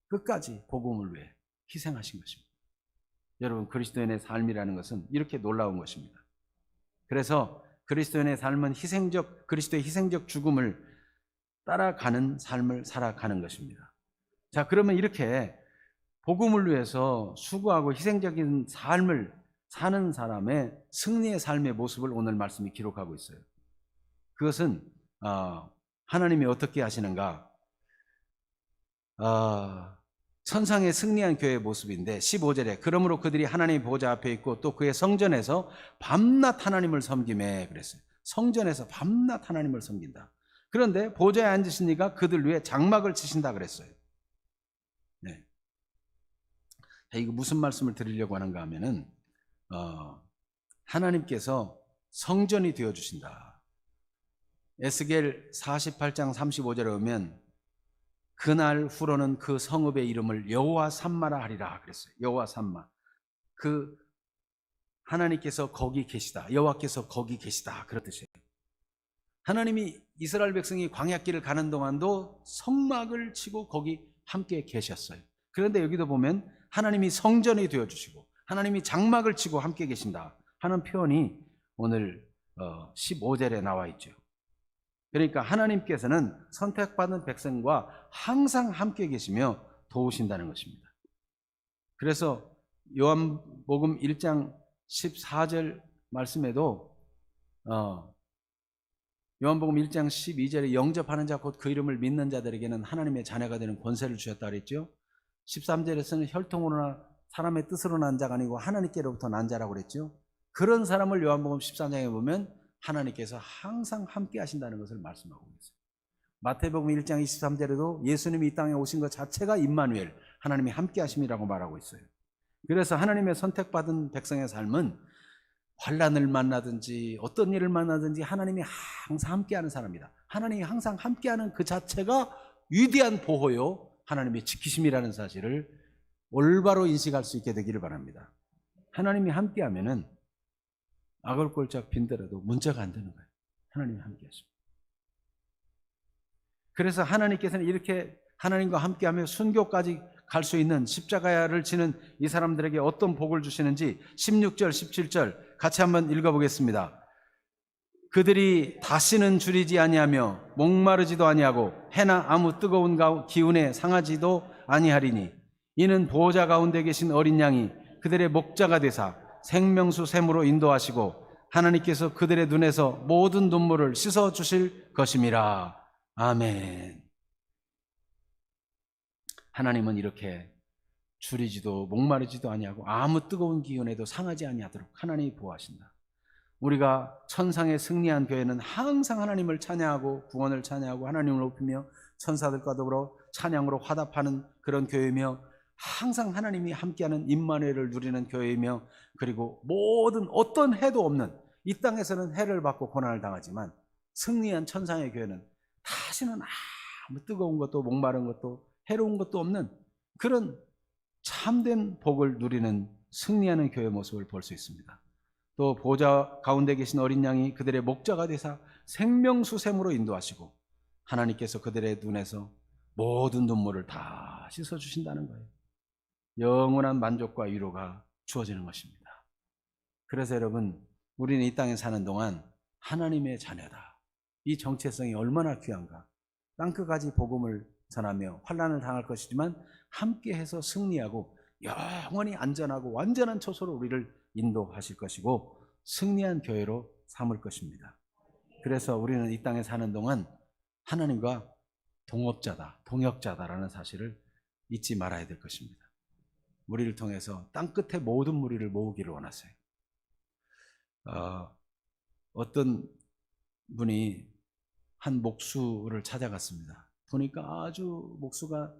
A: 끝까지 복음을 위해 희생하신 것입니다. 여러분, 그리스도인의 삶이라는 것은 이렇게 놀라운 것입니다. 그래서 그리스도인의 삶은 그리스도의 희생적 죽음을 따라가는 삶을 살아가는 것입니다. 자, 그러면 이렇게 복음을 위해서 수고하고 희생적인 삶을 사는 사람의 승리의 삶의 모습을 오늘 말씀이 기록하고 있어요. 그것은 하나님이 어떻게 하시는가? 천상의 승리한 교회의 모습인데 15절에 그러므로 그들이 하나님의 보좌 앞에 있고 또 그의 성전에서 밤낮 하나님을 섬기매 그랬어요. 성전에서 밤낮 하나님을 섬긴다. 그런데 보좌에 앉으신 이가 그들 위에 장막을 치신다 그랬어요. 네. 이거 무슨 말씀을 드리려고 하는가 하면은 하나님께서 성전이 되어 주신다. 에스겔 48장 35절에 보면 그날 후로는 그 성읍의 이름을 여호와 삼마라 하리라 그랬어요. 여호와 삼마. 그 하나님께서 거기 계시다. 여호와께서 거기 계시다. 그런 뜻이에요. 하나님이 이스라엘 백성이 광야길을 가는 동안도 성막을 치고 거기 함께 계셨어요. 그런데 여기도 보면 하나님이 성전이 되어주시고 하나님이 장막을 치고 함께 계신다 하는 표현이 오늘 15절에 나와 있죠. 그러니까 하나님께서는 선택받은 백성과 항상 함께 계시며 도우신다는 것입니다. 그래서 요한복음 1장 14절 말씀에도 요한복음 1장 12절에 영접하는 자 곧 그 이름을 믿는 자들에게는 하나님의 자녀가 되는 권세를 주셨다 그랬죠. 13절에서는 혈통으로나 사람의 뜻으로 난 자가 아니고 하나님께로부터 난 자라고 그랬죠. 그런 사람을 요한복음 13장에 보면 하나님께서 항상 함께 하신다는 것을 말씀하고 있어요. 마태복음 1장 23절에도 예수님이 이 땅에 오신 것 자체가 임마누엘, 하나님이 함께 하심이라고 말하고 있어요. 그래서 하나님의 선택받은 백성의 삶은 환난을 만나든지 어떤 일을 만나든지 하나님이 항상 함께하는 사람이다. 하나님이 항상 함께하는 그 자체가 위대한 보호요 하나님의 지키심이라는 사실을 올바로 인식할 수 있게 되기를 바랍니다. 하나님이 함께하면은 아골골짝 빈더라도 문제가 안 되는 거예요. 하나님이 함께하십니다. 그래서 하나님께서는 이렇게 하나님과 함께하며 순교까지 갈 수 있는 십자가를 지는 이 사람들에게 어떤 복을 주시는지 16절 17절 같이 한번 읽어보겠습니다. 그들이 다시는 줄이지 아니하며 목마르지도 아니하고 해나 아무 뜨거운 기운에 상하지도 아니하리니 이는 보호자 가운데 계신 어린 양이 그들의 목자가 되사 생명수 샘으로 인도하시고 하나님께서 그들의 눈에서 모든 눈물을 씻어 주실 것임이라. 아멘. 하나님은 이렇게 줄이지도 목마르지도 아니하고 아무 뜨거운 기운에도 상하지 아니하도록 하나님이 보호하신다. 우리가 천상에 승리한 교회는 항상 하나님을 찬양하고 구원을 찬양하고 하나님을 높이며 천사들과 더불어 찬양으로 화답하는 그런 교회이며 항상 하나님이 함께하는 임마누엘을 누리는 교회이며 그리고 모든 어떤 해도 없는 이 땅에서는 해를 받고 고난을 당하지만 승리한 천상의 교회는 다시는 아무 뜨거운 것도 목마른 것도 해로운 것도 없는 그런 참된 복을 누리는 승리하는 교회 모습을 볼 수 있습니다. 또 보좌 가운데 계신 어린 양이 그들의 목자가 되사 생명수샘으로 인도하시고 하나님께서 그들의 눈에서 모든 눈물을 다 씻어주신다는 거예요. 영원한 만족과 위로가 주어지는 것입니다. 그래서 여러분, 우리는 이 땅에 사는 동안 하나님의 자녀다. 이 정체성이 얼마나 귀한가. 땅끝까지 복음을 전하며 환난을 당할 것이지만 함께해서 승리하고 영원히 안전하고 완전한 처소로 우리를 인도하실 것이고 승리한 교회로 삼을 것입니다. 그래서 우리는 이 땅에 사는 동안 하나님과 동업자다, 동역자다라는 사실을 잊지 말아야 될 것입니다. 우리를 통해서 땅끝의 모든 무리를 모으기를 원하세요. 어떤 분이 한 목수를 찾아갔습니다. 보니까 아주 목수가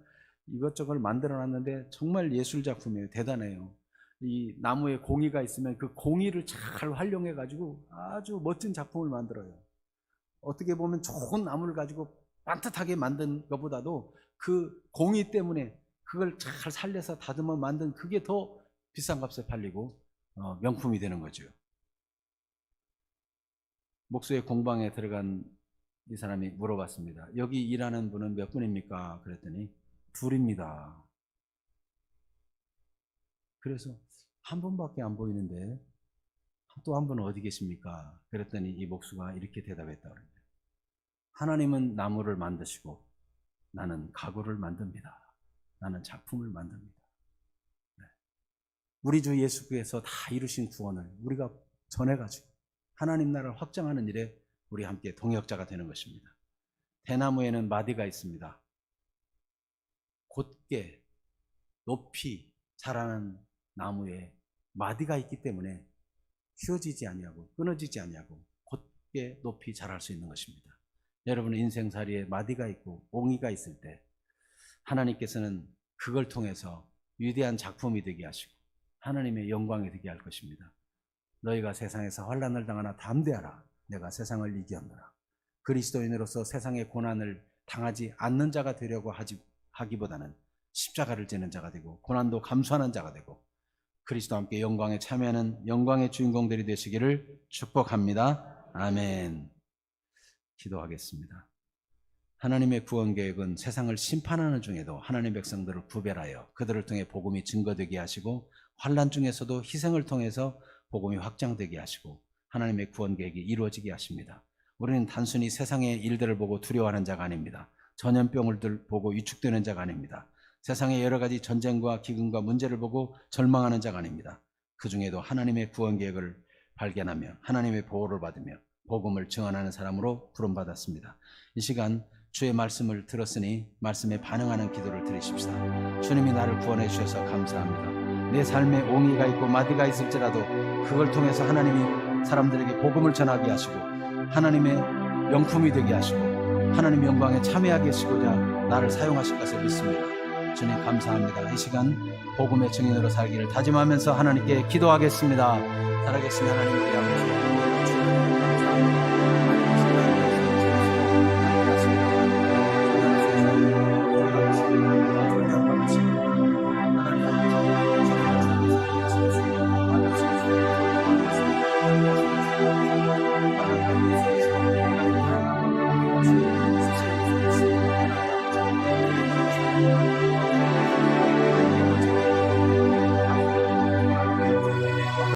A: 이것저것 만들어놨는데 정말 예술작품이에요. 대단해요.
C: 이 나무에 공이가 있으면 그 공이를 잘 활용해 가지고 아주 멋진 작품을 만들어요. 어떻게 보면 좋은 나무를 가지고 반듯하게 만든 것보다도 그 공이 때문에 그걸 잘 살려서 다듬어 만든 그게 더 비싼 값에 팔리고 명품이 되는 거죠. 목수의 공방에 들어간 이 사람이 물어봤습니다. 여기 일하는 분은 몇 분입니까? 그랬더니 둘입니다. 그래서 한 분밖에 안 보이는데 또 한 분은 어디 계십니까? 그랬더니 이 목수가 이렇게 대답했다 그래요. 하나님은 나무를 만드시고 나는 가구를 만듭니다. 나는 작품을 만듭니다. 네. 우리 주 예수께서 다 이루신 구원을 우리가 전해가지고 하나님 나라를 확장하는 일에 우리 함께 동역자가 되는 것입니다. 대나무에는 마디가 있습니다. 곧게 높이 자라는 나무에 마디가 있기 때문에 휘어지지 아니하고 끊어지지 아니하고 곧게 높이 자랄 수 있는 것입니다. 여러분의 인생살이에 마디가 있고 옹이가 있을 때 하나님께서는 그걸 통해서 위대한 작품이 되게 하시고 하나님의 영광이 되게 할 것입니다. 너희가 세상에서 환난을 당하나 담대하라. 내가 세상을 이겼노라. 그리스도인으로서 세상의 고난을 당하지 않는 자가 되려고 하기보다는 십자가를 지는 자가 되고 고난도 감수하는 자가 되고 그리스도와 함께 영광에 참여하는 영광의 주인공들이 되시기를 축복합니다. 아멘. 기도하겠습니다. 하나님의 구원 계획은 세상을 심판하는 중에도 하나님의 백성들을 구별하여 그들을 통해 복음이 증거되게 하시고 환난 중에서도 희생을 통해서 복음이 확장되게 하시고 하나님의 구원 계획이 이루어지게 하십니다. 우리는 단순히 세상의 일들을 보고 두려워하는 자가 아닙니다. 전염병을 보고 위축되는 자가 아닙니다. 세상의 여러 가지 전쟁과 기근과 문제를 보고 절망하는 자가 아닙니다. 그 중에도 하나님의 구원 계획을 발견하며 하나님의 보호를 받으며 복음을 증언하는 사람으로 부름받았습니다. 이 시간 주의 말씀을 들었으니 말씀에 반응하는 기도를 드리십시다. 주님이 나를 구원해 주셔서 감사합니다. 내 삶에 옹이가 있고 마디가 있을지라도 그걸 통해서 하나님이 사람들에게 복음을 전하게 하시고 하나님의 명품이 되게 하시고 하나님 영광에 참여하게 하시고자 나를 사용하실 것을 믿습니다. 주님 감사합니다. 이 시간 복음의 증인으로 살기를 다짐하면서 하나님께 기도하겠습니다. 살아계신 하나님 우리 아버지